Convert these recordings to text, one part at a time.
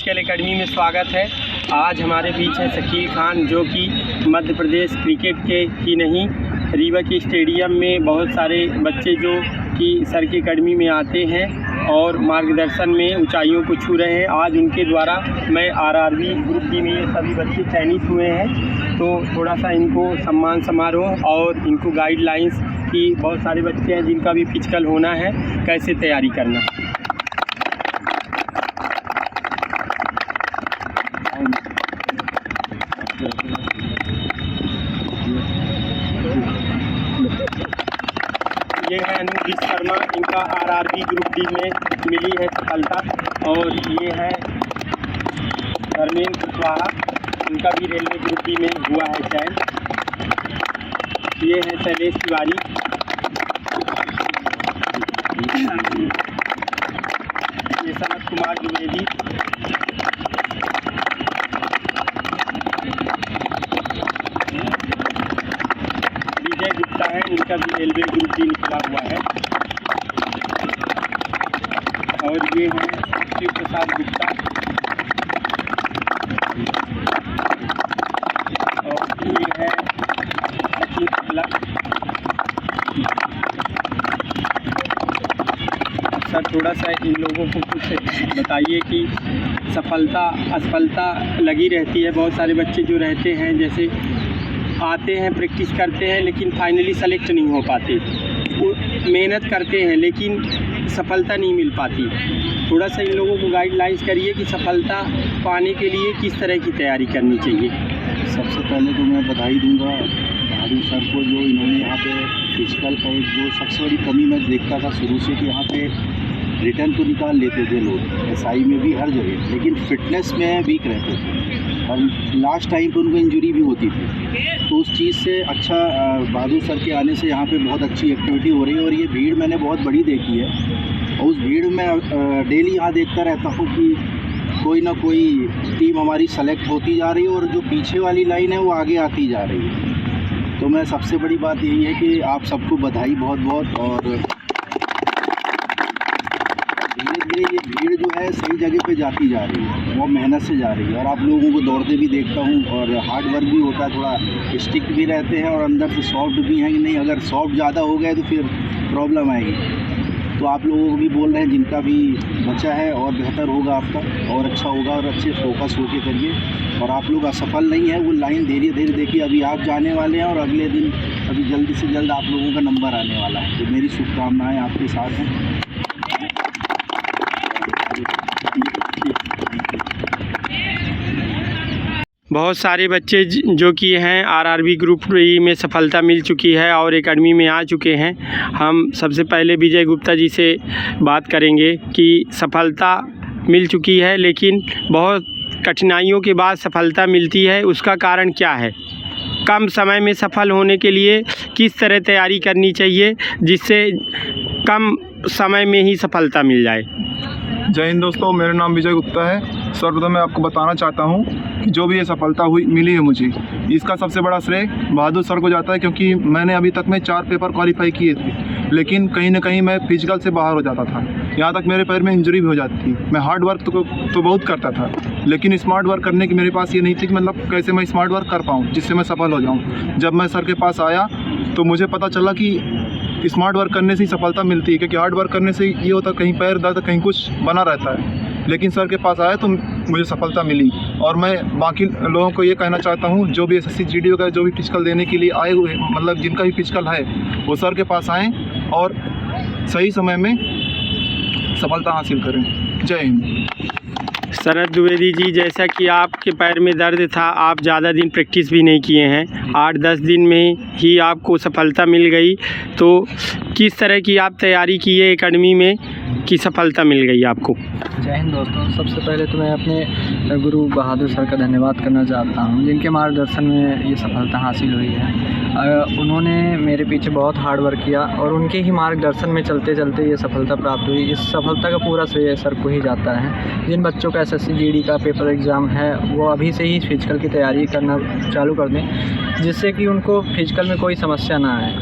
Physical academy में स्वागत है। आज हमारे बीच है शकील खान, जो कि मध्य प्रदेश क्रिकेट के ही नहीं, रीवा के स्टेडियम में बहुत सारे बच्चे जो कि सर की एकेडमी में आते हैं और मार्गदर्शन में ऊंचाइयों को छू रहे हैं। आज उनके द्वारा मैं आरआरबी ग्रुप डी में ये सभी बच्चे चयनित हुए हैं, तो थोड़ा सा इनको सम्मान समारोह और इनको गाइडलाइंस की, बहुत सारे बच्चे हैं जिनका भी फिजिकल होना है, कैसे तैयारी करना। ये है अनुज शर्मा, इनका आरआरबी ग्रुप डी में मिली है सफलता। और ये है धर्मेंद्र कुशवाहा, इनका भी रेलवे ग्रुप डी में हुआ है चयन। ये है शैलेश तिवारी, ये सनत कुमार द्विवेदी, विजय गुप्ता है, इनका भी रेलवे ग्रुप डी निकला हुआ है। और ये है शिव प्रसाद गुप्ता, और ये है सचिन शुक्ला। सर, थोड़ा सा इन लोगों को कुछ बताइए कि सफलता असफलता लगी रहती है। बहुत सारे बच्चे जो रहते हैं, जैसे आते हैं, प्रैक्टिस करते हैं, लेकिन फाइनली सेलेक्ट नहीं हो पाते। वो मेहनत करते हैं लेकिन सफलता नहीं मिल पाती। थोड़ा सा इन लोगों को गाइडलाइंस करिए कि सफलता पाने के लिए किस तरह की तैयारी करनी चाहिए। सबसे पहले तो मैं बधाई दूंगा बहादुर सर को, जो इन्होंने यहाँ पे फिजिकल का एक जो सबसे बड़ी कमी मैं देखता था शुरू से कि यहाँ पे रिटर्न तो निकाल लेते थे लोग, एसआई में भी हर जगह, लेकिन फिटनेस में वीक रहते थे और लास्ट टाइम पे उनको इंजरी भी होती थी। तो उस चीज़ से अच्छा बहादुर सर के आने से यहाँ पे बहुत अच्छी एक्टिविटी हो रही है। और ये भीड़ मैंने बहुत बड़ी देखी है, और उस भीड़ में डेली यहाँ देखता रहता हूँ कि कोई ना कोई टीम हमारी सेलेक्ट होती जा रही है और जो पीछे वाली लाइन है वो आगे आती जा रही है। तो मैं सबसे बड़ी बात यही है कि आप सबको बधाई बहुत बहुत, और धीरे धीरे ये भीड़ जो है सही जगह पे जाती जा रही है, वो मेहनत से जा रही है। और आप लोगों को दौड़ते भी देखता हूँ और हार्ड वर्क भी होता है, थोड़ा स्टिक भी रहते हैं और अंदर से सॉफ्ट भी हैं कि नहीं। अगर सॉफ्ट ज़्यादा हो गए तो फिर प्रॉब्लम आएगी। तो आप लोगों को भी बोल रहे हैं, जिनका भी बचा है और बेहतर होगा आपका और अच्छा होगा, और अच्छे फोकस होके करिए। और आप लोग असफल नहीं है, वो लाइन धीरे धीरे देखिए, अभी आप जाने वाले हैं और अगले दिन अभी जल्दी से जल्द आप लोगों का नंबर आने वाला है। तो मेरी शुभकामनाएं आपके साथ हैं। बहुत सारे बच्चे जो कि हैं आरआरबी ग्रुप डी में सफलता मिल चुकी है और एकेडमी में आ चुके हैं। हम सबसे पहले विजय गुप्ता जी से बात करेंगे कि सफलता मिल चुकी है, लेकिन बहुत कठिनाइयों के बाद सफलता मिलती है, उसका कारण क्या है? कम समय में सफल होने के लिए किस तरह तैयारी करनी चाहिए जिससे कम समय में ही सफलता मिल जाए? जय हिंद दोस्तों, मेरा नाम विजय गुप्ता है। सर्वप्रथम मैं आपको बताना चाहता हूं कि जो भी ये सफलता मिली है मुझे, इसका सबसे बड़ा श्रेय बहादुर सर को जाता है, क्योंकि मैंने अभी तक में 4 पेपर क्वालिफाई किए थे, लेकिन कहीं ना कहीं मैं फिजिकल से बाहर हो जाता था। यहाँ तक मेरे पैर में इंजरी भी हो जाती थी। मैं हार्ड वर्क तो बहुत करता था, लेकिन स्मार्ट वर्क करने की मेरे पास ये नहीं थी कि मतलब कैसे मैं स्मार्ट वर्क कर पाऊँ जिससे मैं सफल हो जाऊँ। जब मैं सर के पास आया तो मुझे पता चला कि स्मार्ट वर्क करने से ही सफलता मिलती है, क्योंकि हार्ड वर्क करने से ये होता कहीं पैर दर्द कहीं कुछ बना रहता है। लेकिन सर के पास आया तो मुझे सफलता मिली। और मैं बाकी लोगों को ये कहना चाहता हूँ, जो भी एसएससी जीडी वगैरह जो भी फिजिकल देने के लिए आए हुए, मतलब जिनका भी फिजिकल है, वो सर के पास आएँ और सही समय में सफलता हासिल करें। जय हिंद। शरद द्विवेदी जी, जैसा कि आपके पैर में दर्द था, आप ज़्यादा दिन प्रैक्टिस भी नहीं किए हैं, 8-10 दिन में ही आपको सफलता मिल गई, तो किस तरह की आप तैयारी किए एकेडमी में कि सफलता मिल गई आपको? जय हिंद दोस्तों, सबसे पहले तो मैं अपने गुरु बहादुर सर का धन्यवाद करना चाहता हूं, जिनके मार्गदर्शन में ये सफलता हासिल हुई है। उन्होंने मेरे पीछे बहुत हार्ड वर्क किया और उनके ही मार्गदर्शन में चलते चलते ये सफलता प्राप्त हुई। इस सफलता का पूरा श्रेय सर को ही जाता है। जिन बच्चों का एसएससी जीडी का पेपर एग्ज़ाम है, वो अभी से ही फिजिकल की तैयारी करना चालू कर दें, जिससे कि उनको फिजिकल में कोई समस्या ना आए।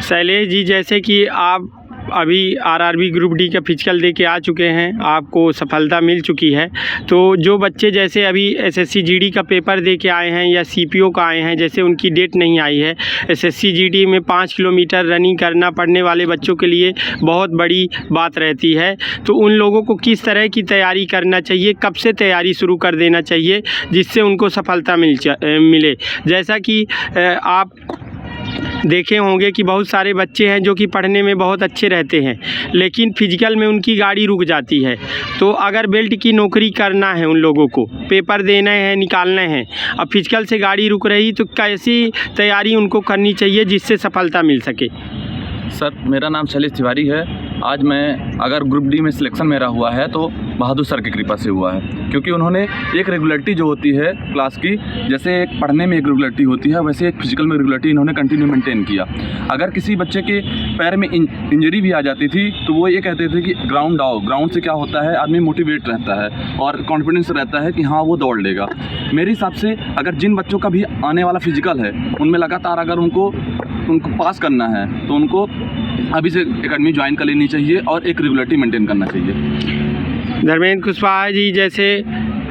शैलेश जी, जैसे कि आप अभी आरआरबी ग्रुप डी का फिजिकल दे के आ चुके हैं, आपको सफलता मिल चुकी है। तो जो बच्चे जैसे अभी एसएससी जीडी का पेपर दे के आए हैं या सीपीओ का आए हैं, जैसे उनकी डेट नहीं आई है, एसएससी जीडी में 5 किलोमीटर रनिंग करना पड़ने वाले बच्चों के लिए बहुत बड़ी बात रहती है। तो उन लोगों को किस तरह की तैयारी करना चाहिए, कब से तैयारी शुरू कर देना चाहिए जिससे उनको सफलता मिले। जैसा कि आप देखे होंगे कि बहुत सारे बच्चे हैं जो कि पढ़ने में बहुत अच्छे रहते हैं, लेकिन फिजिकल में उनकी गाड़ी रुक जाती है। तो अगर बेल्ट की नौकरी करना है, उन लोगों को पेपर देना है, निकालना है, अब फिजिकल से गाड़ी रुक रही, तो कैसी तैयारी उनको करनी चाहिए जिससे सफलता मिल सके। सर, मेरा नाम शैलेश तिवारी है। आज मैं अगर ग्रुप डी में सिलेक्शन मेरा हुआ है तो बहादुर सर की कृपा से हुआ है, क्योंकि उन्होंने एक रेगुलरिटी जो होती है क्लास की, जैसे एक पढ़ने में एक रेगुलरिटी होती है, वैसे एक फिजिकल में रेगुलरिटी इन्होंने कंटिन्यू मेंटेन किया। अगर किसी बच्चे के पैर में इंजरी भी आ जाती थी तो वो ये कहते थे कि ग्राउंड आओ। ग्राउंड से क्या होता है, आदमी मोटिवेट रहता है और कॉन्फिडेंस रहता है कि हाँ वो दौड़ लेगा। मेरे हिसाब से अगर जिन बच्चों का भी आने वाला फिजिकल है, उनमें लगातार अगर उनको पास करना है तो उनको अभी से एकेडमी ज्वाइन कर लेनी चाहिए और एक रेगुलरिटी मेंटेन करना चाहिए। धर्मेंद्र कुशवाहा जी, जैसे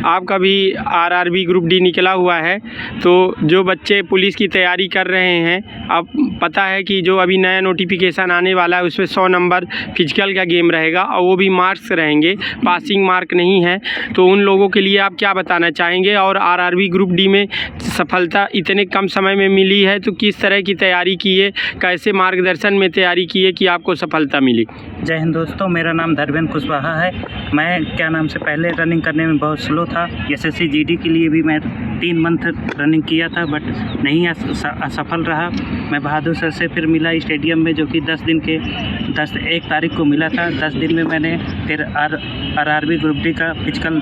आपका भी आरआरबी ग्रुप डी निकला हुआ है, तो जो बच्चे पुलिस की तैयारी कर रहे हैं, अब पता है कि जो अभी नया नोटिफिकेशन आने वाला है उसमें 100 नंबर फिजिकल का गेम रहेगा और वो भी मार्क्स रहेंगे, पासिंग मार्क नहीं है। तो उन लोगों के लिए आप क्या बताना चाहेंगे, और आरआरबी ग्रुप डी में सफलता इतने कम समय में मिली है तो किस तरह की तैयारी किए, कैसे मार्गदर्शन में तैयारी किए कि आपको सफलता मिली। जय हिंद दोस्तों, मेरा नाम धर्मेंद्र कुशवाहा है। मैं से पहले रनिंग करने में बहुत स्लो था। एसएससी जीडी के लिए भी मैं 3 मंथ रनिंग किया था, बट नहीं असफल रहा। मैं बहादुर सर से फिर मिला स्टेडियम में, जो कि 1 तारीख को मिला था। 10 दिन में मैंने फिर आरआरबी ग्रुप डी का फिजिकल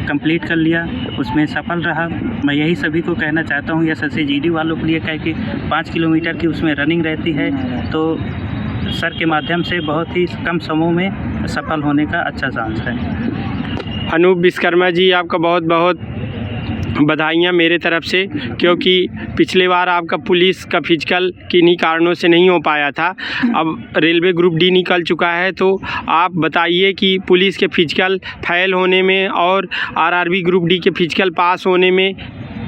कंप्लीट कर लिया, उसमें सफल रहा। मैं यही सभी को कहना चाहता हूँ, एसएससी जीडी वालों के लिए क्या कि 5 किलोमीटर की उसमें रनिंग रहती है, तो सर के माध्यम से बहुत ही कम समय में सफल होने का अच्छा चांस है। अनूप विश्वकर्मा जी, आपका बहुत बहुत बधाइयाँ मेरे तरफ से, क्योंकि पिछले बार आपका पुलिस का फिजिकल किन्हीं कारणों से नहीं हो पाया था। अब रेलवे ग्रुप डी निकल चुका है, तो आप बताइए कि पुलिस के फिजिकल फेल होने में और आरआरबी ग्रुप डी के फिजिकल पास होने में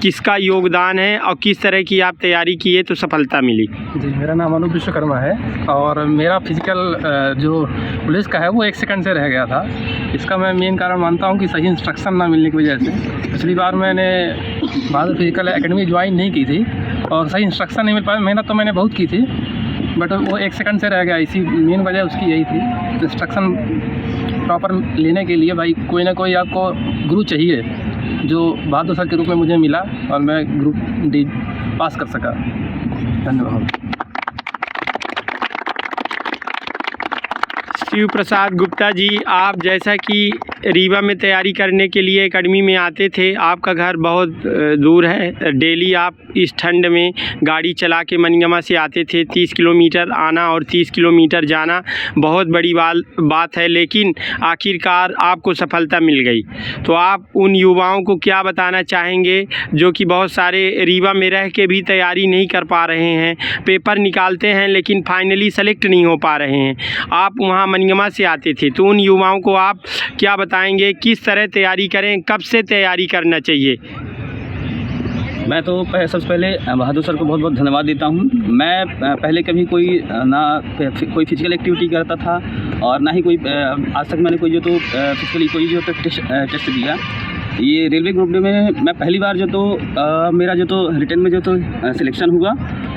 किसका योगदान है और किस तरह की आप तैयारी किए तो सफलता मिली। जी, मेरा नाम अनूप विश्वकर्मा है और मेरा फिजिकल जो पुलिस का है वो 1 सेकंड से रह गया था। इसका मैं मेन कारण मानता हूँ कि सही इंस्ट्रक्शन ना मिलने की वजह से। पिछली बार मैंने बहादुर फिजिकल एकेडमी ज्वाइन नहीं की थी और सही इंस्ट्रक्शन नहीं मिल पाया। मेहनत तो मैंने बहुत की थी, बट वो 1 सेकंड से रह गया। इसी मेन वजह उसकी यही थी। इंस्ट्रक्शन प्रॉपर लेने के लिए भाई कोई ना कोई आपको गुरु चाहिए, जो बहादुर सर के रूप में मुझे मिला और मैं ग्रुप डी पास कर सका। धन्यवाद। शिव प्रसाद गुप्ता जी, आप जैसा कि रीवा में तैयारी करने के लिए एकेडमी में आते थे, आपका घर बहुत दूर है, डेली आप इस ठंड में गाड़ी चला के मनिगमा से आते थे। 30 किलोमीटर आना और 30 किलोमीटर जाना बहुत बड़ी बात है, लेकिन आखिरकार आपको सफलता मिल गई। तो आप उन युवाओं को क्या बताना चाहेंगे जो कि बहुत सारे रीवा में रह के भी तैयारी नहीं कर पा रहे हैं, पेपर निकालते हैं लेकिन फाइनली सेलेक्ट नहीं हो पा रहे हैं। आप वहाँ मनिगमा से आते थे, तो उन युवाओं को आप क्या बताएंगे, किस तरह तैयारी करें, कब से तैयारी करना चाहिए। मैं तो सबसे पहले बहादुर सर को बहुत बहुत धन्यवाद देता हूँ। मैं पहले कभी कोई फिजिकल एक्टिविटी करता था और ना ही कोई आज तक मैंने कोई जो तो फिजिकली कोई जो टेस्ट दिया। ये रेलवे ग्रुप डी में मैं पहली बार जो तो मेरा जो तो रिटर्न में जो तो सिलेक्शन हुआ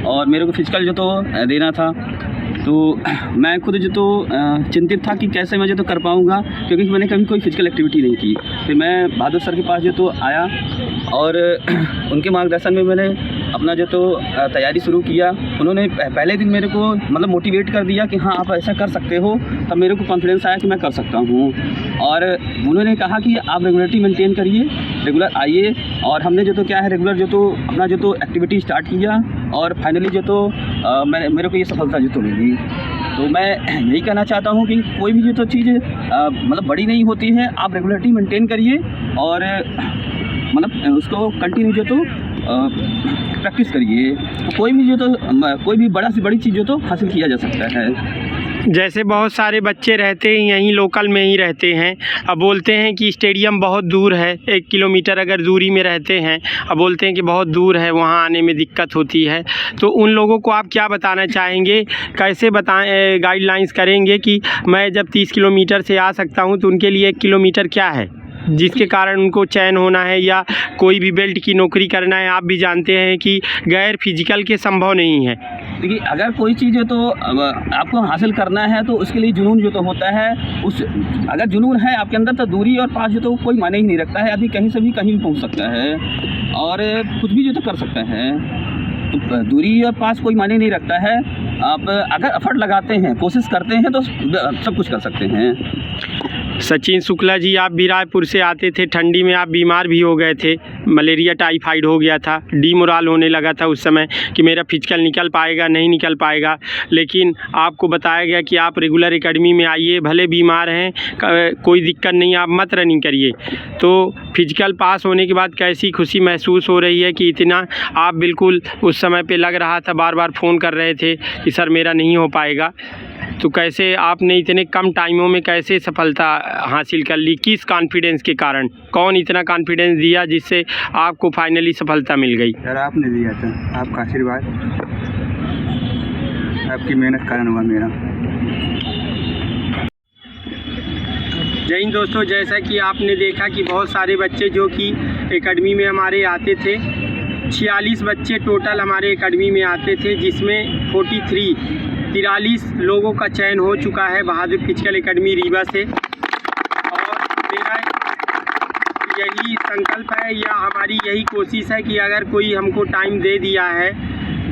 और मेरे को फिजिकल जो तो देना था, तो मैं खुद जो तो चिंतित था कि कैसे मैं जो तो कर पाऊँगा, क्योंकि मैंने कभी कोई फिजिकल एक्टिविटी नहीं की। फिर मैं बहादुर सर के पास जो तो आया और उनके मार्गदर्शन में मैंने अपना जो तो तैयारी शुरू किया। उन्होंने पहले दिन मेरे को मतलब मोटिवेट कर दिया कि हाँ आप ऐसा कर सकते हो, तब मेरे को कॉन्फिडेंस आया कि मैं कर सकता हूँ। और उन्होंने कहा कि आप रेगुलरिटी मेंटेन करिए, रेगुलर आइए। और हमने जो तो क्या है रेगुलर जो तो अपना जो तो एक्टिविटी स्टार्ट किया और फाइनली जो तो मेरे को ये सफलता जो तो मिली। तो मैं यही कहना चाहता हूँ कि कोई भी जो तो चीज़ मतलब बड़ी नहीं होती है, आप रेगुलरिटी मेंटेन करिए और मतलब उसको कंटिन्यू जो तो प्रैक्टिस करिए। कोई भी जो तो कोई भी बड़ा से बड़ी चीज़ जो तो हासिल किया जा सकता है। जैसे बहुत सारे बच्चे रहते हैं यहीं लोकल में ही रहते हैं, अब बोलते हैं कि स्टेडियम बहुत दूर है, 1 किलोमीटर अगर दूरी में रहते हैं, अब बोलते हैं कि बहुत दूर है, वहाँ आने में दिक्कत होती है। तो उन लोगों को आप क्या बताना चाहेंगे, कैसे बताएं, गाइडलाइंस करेंगे कि मैं जब 30 किलोमीटर से आ सकता हूँ तो उनके लिए 1 किलोमीटर क्या है जिसके कारण उनको चयन होना है, या कोई भी बेल्ट की नौकरी करना है। आप भी जानते हैं कि गैर फिजिकल के संभव नहीं है। देखिए, अगर कोई चीज़ तो आपको हासिल करना है तो उसके लिए जुनून जो तो होता है, उस अगर जुनून है आपके अंदर तो दूरी और पास जो तो कोई मायने ही नहीं रखता है। आदमी कहीं से भी कहीं भी पहुंच सकता है और कुछ भी जो तो कर सकता है। तो दूरी और पास कोई मायने नहीं रखता है। आप अगर एफर्ट लगाते हैं, कोशिश करते हैं तो सब कुछ कर सकते हैं। सचिन शुक्ला जी, आप भी रायपुर से आते थे, ठंडी में आप बीमार भी हो गए थे, मलेरिया टाइफाइड हो गया था, डीमोरल होने लगा था उस समय कि मेरा फिजिकल निकल पाएगा नहीं निकल पाएगा, लेकिन आपको बताया गया कि आप रेगुलर एकेडमी में आइए, भले बीमार हैं कोई दिक्कत नहीं, आप मत रनिंग करिए। तो फिजिकल पास होने के बाद कैसी खुशी महसूस हो रही है कि इतना आप बिल्कुल उस समय पे लग रहा था, बार बार फ़ोन कर रहे थे कि सर मेरा नहीं हो पाएगा, तो कैसे आपने इतने कम टाइमों में कैसे सफलता हासिल कर ली, किस कॉन्फिडेंस के कारण, कौन इतना कॉन्फिडेंस दिया जिससे आपको फाइनली सफलता मिल गई? सर आपने दिया था, आपका आशीर्वाद, आपकी मेहनत कारण हुआ मेरा। जय हिंद दोस्तों, जैसा कि आपने देखा कि बहुत सारे बच्चे जो कि एकेडमी में हमारे आते थे, 46 बच्चे टोटल हमारे एकेडमी में आते थे, जिसमें 43 लोगों का चयन हो चुका है बहादुर फिजिकल एकेडमी रीवा से। और मेरा यही संकल्प है या हमारी यही कोशिश है कि अगर कोई हमको टाइम दे दिया है,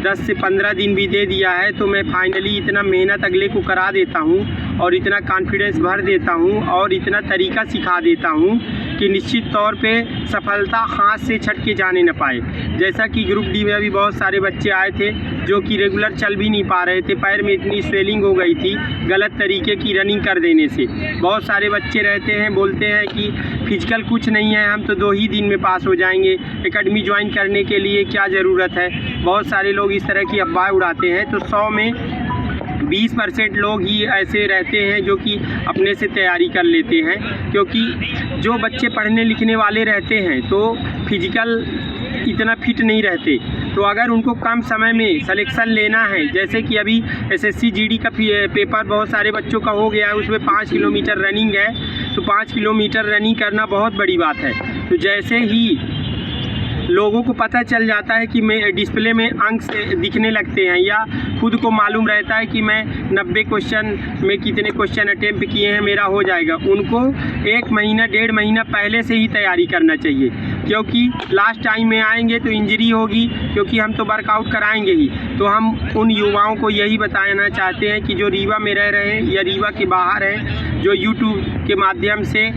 10 से 15 दिन भी दे दिया है, तो मैं फाइनली इतना मेहनत अगले को करा देता हूँ और इतना कॉन्फिडेंस भर देता हूँ और इतना तरीका सिखा देता हूँ कि निश्चित तौर पे सफलता हाथ से छट के जाने न पाए। जैसा कि ग्रुप डी में अभी बहुत सारे बच्चे आए थे जो कि रेगुलर चल भी नहीं पा रहे थे, पैर में इतनी स्वेलिंग हो गई थी गलत तरीके की रनिंग कर देने से। बहुत सारे बच्चे रहते हैं, बोलते हैं कि फिजिकल कुछ नहीं है, हम तो 2 ही दिन में पास हो जाएंगे, एकेडमी ज्वाइन करने के लिए क्या ज़रूरत है। बहुत सारे लोग इस तरह की अफवाह उड़ाते हैं। तो 100 में 20% लोग ही ऐसे रहते हैं जो कि अपने से तैयारी कर लेते हैं, क्योंकि जो बच्चे पढ़ने लिखने वाले रहते हैं तो फिजिकल इतना फिट नहीं रहते। तो अगर उनको कम समय में सिलेक्शन लेना है, जैसे कि अभी SSC GD का पेपर बहुत सारे बच्चों का हो गया है, उसमें 5 किलोमीटर रनिंग है, तो 5 किलोमीटर रनिंग करना बहुत बड़ी बात है। तो जैसे ही लोगों को पता चल जाता है कि मैं डिस्प्ले में अंक से दिखने लगते हैं या खुद को मालूम रहता है कि मैं 90 क्वेश्चन में कितने क्वेश्चन अटेम्प्ट किए हैं, मेरा हो जाएगा, उनको 1 महीना 1.5 महीना पहले से ही तैयारी करना चाहिए, क्योंकि लास्ट टाइम में आएंगे तो इंजरी होगी, क्योंकि हम तो वर्कआउट कराएंगे ही। तो हम उन युवाओं को यही बताना चाहते हैं कि जो रीवा में रह रहे हैं या रीवा के बाहर हैं, जो यूट्यूब के माध्यम से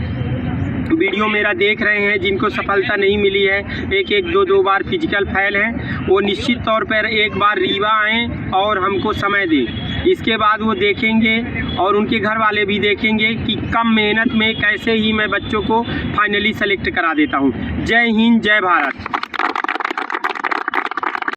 वीडियो मेरा देख रहे हैं, जिनको सफलता नहीं मिली है, 1-1, 2-2 बार फिजिकल फेल हैं, वो निश्चित तौर पर एक बार रीवा आएँ और हमको समय दें। इसके बाद वो देखेंगे और उनके घर वाले भी देखेंगे कि कम मेहनत में कैसे ही मैं बच्चों को फाइनली सेलेक्ट करा देता हूँ। जय हिंद, जय भारत।